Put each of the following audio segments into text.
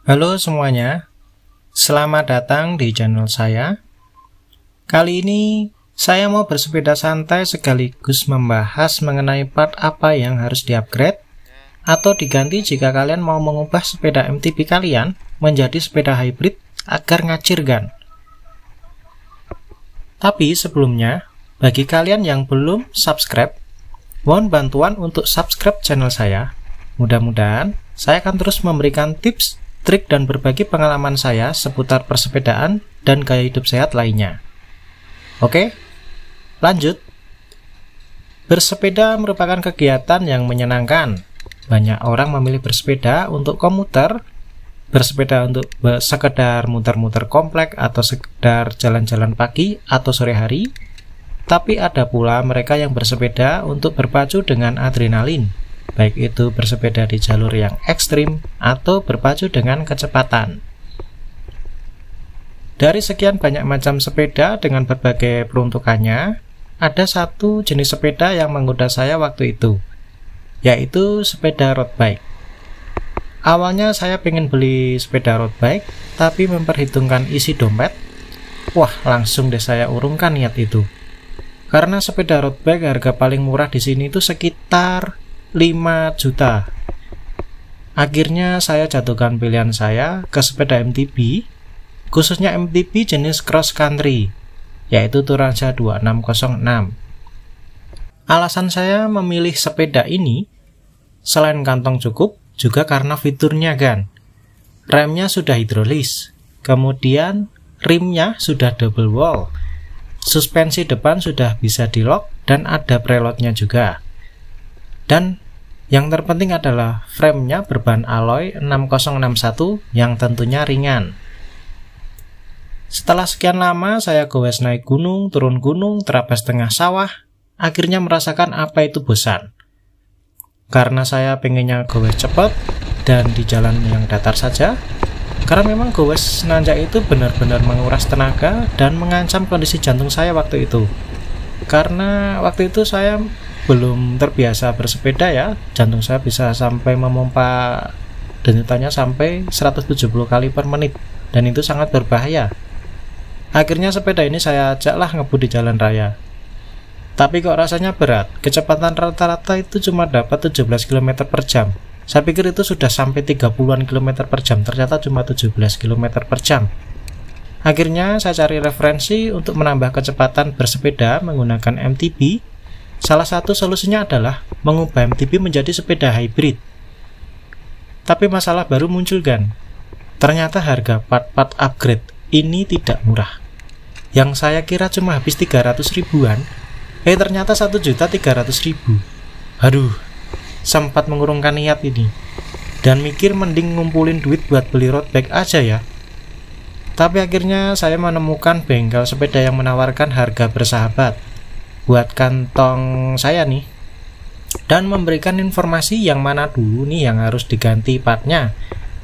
Halo semuanya, selamat datang di channel saya. Kali ini saya mau bersepeda santai sekaligus membahas mengenai part apa yang harus di-upgrade atau diganti jika kalian mau mengubah sepeda MTB kalian menjadi sepeda hybrid agar ngacirkan. Tapi sebelumnya, bagi kalian yang belum subscribe, mohon bantuan untuk subscribe channel saya. Mudah-mudahan saya akan terus memberikan tips, trik, dan berbagi pengalaman saya seputar persepedaan dan gaya hidup sehat lainnya. Oke, lanjut. Bersepeda merupakan kegiatan yang menyenangkan. Banyak orang memilih bersepeda untuk komuter, bersepeda untuk sekedar muter-muter komplek atau sekedar jalan-jalan pagi atau sore hari. Tapi ada pula mereka yang bersepeda untuk berpacu dengan adrenalin, baik itu bersepeda di jalur yang ekstrim atau berpacu dengan kecepatan. Dari sekian banyak macam sepeda dengan berbagai peruntukannya, ada satu jenis sepeda yang menggoda saya waktu itu, yaitu sepeda road bike. Awalnya saya pengen beli sepeda road bike, tapi memperhitungkan isi dompet, wah langsung deh saya urungkan niat itu. Karena sepeda road bike harga paling murah di sini itu sekitar 5 juta. Akhirnya saya jatuhkan pilihan saya ke sepeda MTB, khususnya MTB jenis cross country, yaitu Turanza 2606. Alasan saya memilih sepeda ini, selain kantong cukup, juga karena fiturnya kan. Remnya sudah hidrolis, kemudian rimnya sudah double wall, suspensi depan sudah bisa di-lock, dan ada preloadnya juga. Dan yang terpenting adalah framenya berbahan alloy 6061 yang tentunya ringan. Setelah sekian lama saya gowes naik gunung, turun gunung, terabas tengah sawah, akhirnya merasakan apa itu bosan. Karena saya pengennya gowes cepat dan di jalan yang datar saja, karena memang gowes nanjak itu benar-benar menguras tenaga dan mengancam kondisi jantung saya waktu itu. Karena waktu itu saya belum terbiasa bersepeda ya, jantung saya bisa sampai memompa denyutannya sampai 170 kali per menit, dan itu sangat berbahaya. Akhirnya sepeda ini saya ajaklah ngebut di jalan raya. Tapi kok rasanya berat, kecepatan rata-rata itu cuma dapat 17 km per jam. Saya pikir itu sudah sampai 30-an km per jam, ternyata cuma 17 km per jam. Akhirnya saya cari referensi untuk menambah kecepatan bersepeda menggunakan MTB. Salah satu solusinya adalah mengubah MTB menjadi sepeda hybrid. Tapi masalah baru muncul kan. Ternyata harga part-part upgrade ini tidak murah. Yang saya kira cuma habis 300 ribuan, ternyata 1.300.000. Aduh, sempat mengurungkan niat ini. Dan mikir mending ngumpulin duit buat beli road bike aja ya. Tapi akhirnya saya menemukan bengkel sepeda yang menawarkan harga bersahabat buat kantong saya nih, dan memberikan informasi yang mana dulu nih yang harus diganti partnya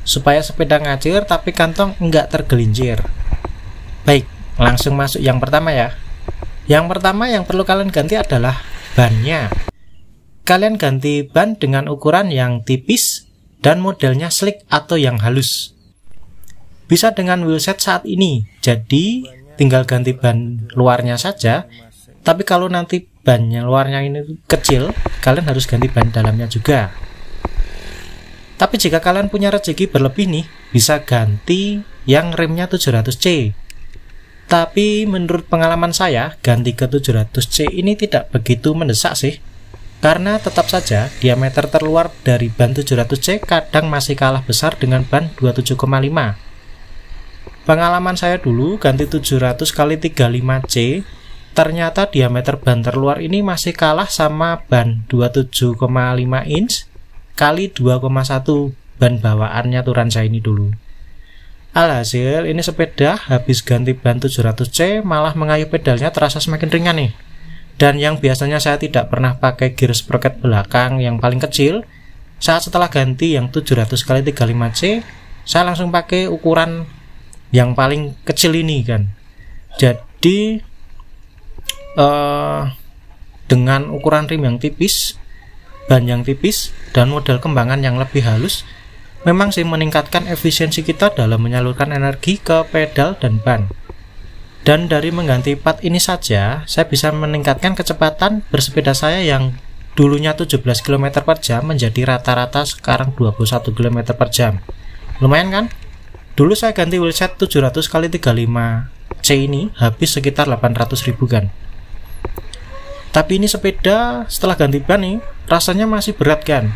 supaya sepeda ngacir tapi kantong enggak tergelincir. Baik, langsung masuk yang pertama ya. Yang pertama yang perlu kalian ganti adalah bannya. Kalian ganti ban dengan ukuran yang tipis dan modelnya slick atau yang halus. Bisa dengan wheelset saat ini, jadi tinggal ganti ban luarnya saja. Tapi kalau nanti bannya luarnya ini kecil, kalian harus ganti ban dalamnya juga. Tapi jika kalian punya rezeki berlebih nih, bisa ganti yang remnya 700C. Tapi menurut pengalaman saya, ganti ke 700C ini tidak begitu mendesak sih. Karena tetap saja diameter terluar dari ban 700C kadang masih kalah besar dengan ban 27,5. Pengalaman saya dulu ganti 700 x 35C, ternyata diameter ban terluar ini masih kalah sama ban 27,5 inch kali 2,1 ban bawaannya Turanza ini dulu. Alhasil ini sepeda habis ganti ban 700C malah mengayuh pedalnya terasa semakin ringan nih. Dan yang biasanya saya tidak pernah pakai gear sprocket belakang yang paling kecil, saat setelah ganti yang 700 x 35C, saya langsung pakai ukuran yang paling kecil ini kan. Jadi dengan ukuran rim yang tipis, ban yang tipis, dan model kembangan yang lebih halus, memang sih meningkatkan efisiensi kita dalam menyalurkan energi ke pedal dan ban. Dan dari mengganti part ini saja, saya bisa meningkatkan kecepatan bersepeda saya yang dulunya 17 km per jam menjadi rata-rata sekarang 21 km per jam. Lumayan kan? Dulu saya ganti wheelset 700 x 35C ini habis sekitar 800.000 kan. Tapi ini sepeda setelah ganti ban nih rasanya masih berat kan.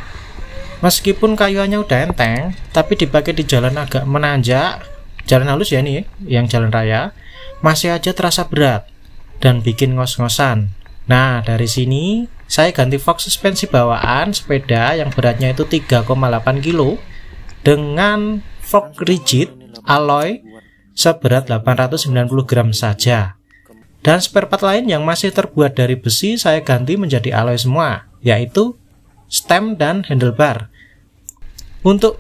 Meskipun kayuannya udah enteng, tapi dipakai di jalan agak menanjak, jalan halus ya nih, yang jalan raya, masih aja terasa berat dan bikin ngos-ngosan. Nah, dari sini saya ganti fork suspensi bawaan sepeda yang beratnya itu 3,8 kg dengan fork rigid alloy seberat 890 gram saja. Dan spare part lain yang masih terbuat dari besi saya ganti menjadi alloy semua, yaitu stem dan handlebar. Untuk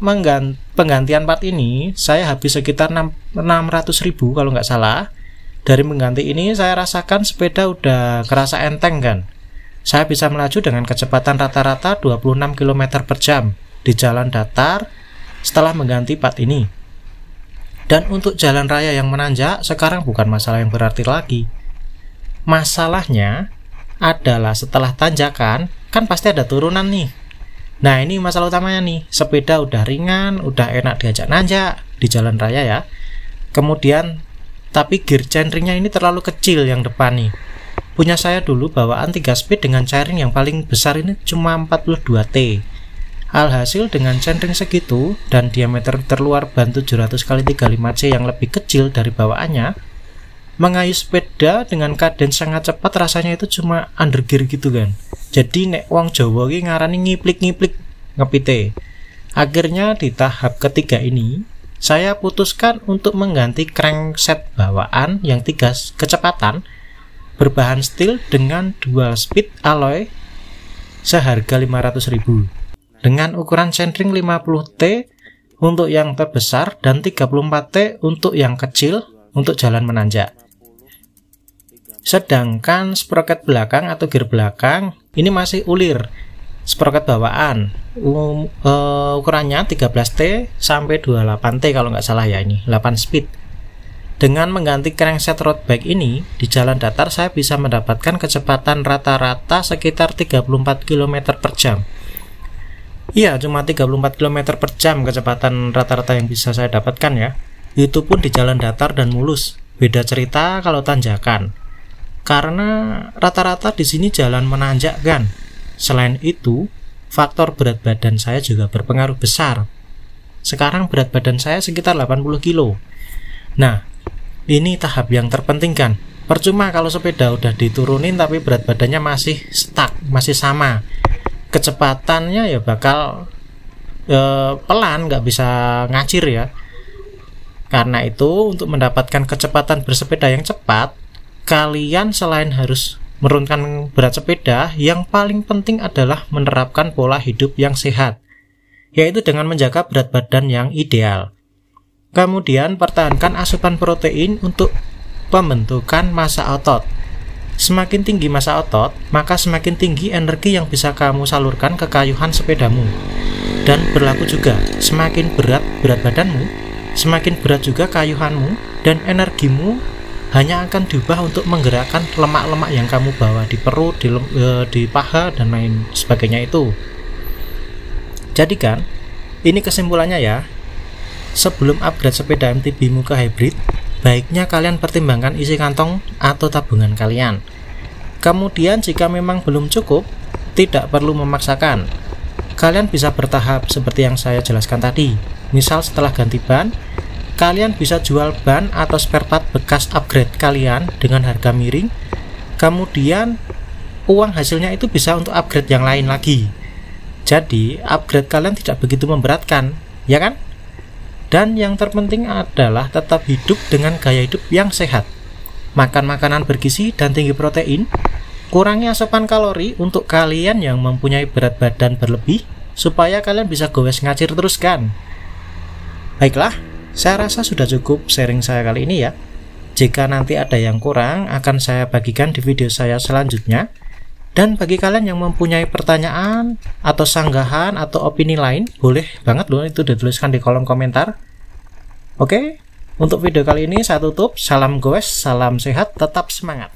penggantian part ini saya habis sekitar 600.000 kalau nggak salah. Dari mengganti ini saya rasakan sepeda udah kerasa enteng kan. Saya bisa melaju dengan kecepatan rata-rata 26 km per jam di jalan datar setelah mengganti part ini. Dan untuk jalan raya yang menanjak sekarang bukan masalah yang berarti lagi. Masalahnya adalah setelah tanjakan kan pasti ada turunan nih. Nah, ini masalah utamanya nih. Sepeda udah ringan, udah enak diajak nanjak di jalan raya ya. Kemudian tapi gear chainringnya ini terlalu kecil yang depan nih. Punya saya dulu bawaan 3 speed dengan chairing yang paling besar ini cuma 42T. Alhasil dengan chainring segitu dan diameter terluar ban 700 x 35C yang lebih kecil dari bawaannya, mengayuh sepeda dengan kadens sangat cepat rasanya itu cuma undergear gitu kan. Jadi nek wong Jawa iki ngarani ngiplik-ngiplik ngepite. Akhirnya di tahap ketiga ini saya putuskan untuk mengganti crankset bawaan yang 3 kecepatan berbahan steel dengan dual speed alloy seharga 500.000 dengan ukuran chainring 50T untuk yang terbesar dan 34T untuk yang kecil untuk jalan menanjak. Sedangkan sprocket belakang atau gear belakang ini masih ulir sprocket bawaan, ukurannya 13T sampai 28T kalau nggak salah ya, ini 8 speed. Dengan mengganti crankset road bike ini di jalan datar saya bisa mendapatkan kecepatan rata-rata sekitar 34 km per jam. Iya, cuma 34 km per jam kecepatan rata-rata yang bisa saya dapatkan ya. Itu pun di jalan datar dan mulus. Beda cerita kalau tanjakan. Karena rata-rata di sini jalan menanjak kan. Selain itu, faktor berat badan saya juga berpengaruh besar. Sekarang berat badan saya sekitar 80 kg. Nah, ini tahap yang terpenting kan. Percuma kalau sepeda udah diturunin tapi berat badannya masih stuck, masih sama. Kecepatannya ya bakal pelan, nggak bisa ngacir ya. Karena itu, untuk mendapatkan kecepatan bersepeda yang cepat, kalian selain harus menurunkan berat sepeda, yang paling penting adalah menerapkan pola hidup yang sehat, yaitu dengan menjaga berat badan yang ideal. Kemudian pertahankan asupan protein untuk pembentukan massa otot. Semakin tinggi massa otot, maka semakin tinggi energi yang bisa kamu salurkan ke kayuhan sepedamu. Dan berlaku juga, semakin berat badanmu, semakin berat juga kayuhanmu, dan energimu hanya akan diubah untuk menggerakkan lemak-lemak yang kamu bawa di perut, di paha, dan lain sebagainya itu. Jadi kan, ini kesimpulannya ya. Sebelum upgrade sepeda MTB-mu ke hybrid, baiknya kalian pertimbangkan isi kantong atau tabungan kalian. Kemudian jika memang belum cukup, tidak perlu memaksakan. Kalian bisa bertahap seperti yang saya jelaskan tadi. Misal setelah ganti ban, kalian bisa jual ban atau spare part bekas upgrade kalian dengan harga miring. Kemudian uang hasilnya itu bisa untuk upgrade yang lain lagi. Jadi upgrade kalian tidak begitu memberatkan, ya kan? Dan yang terpenting adalah tetap hidup dengan gaya hidup yang sehat. Makan makanan bergizi dan tinggi protein. Kurangi asupan kalori untuk kalian yang mempunyai berat badan berlebih, supaya kalian bisa gowes ngacir terus kan. Baiklah, saya rasa sudah cukup sharing saya kali ini ya. Jika nanti ada yang kurang, akan saya bagikan di video saya selanjutnya. Dan bagi kalian yang mempunyai pertanyaan atau sanggahan atau opini lain, boleh banget loh itu dituliskan di kolom komentar. Oke, untuk video kali ini saya tutup. Salam goes, salam sehat, tetap semangat.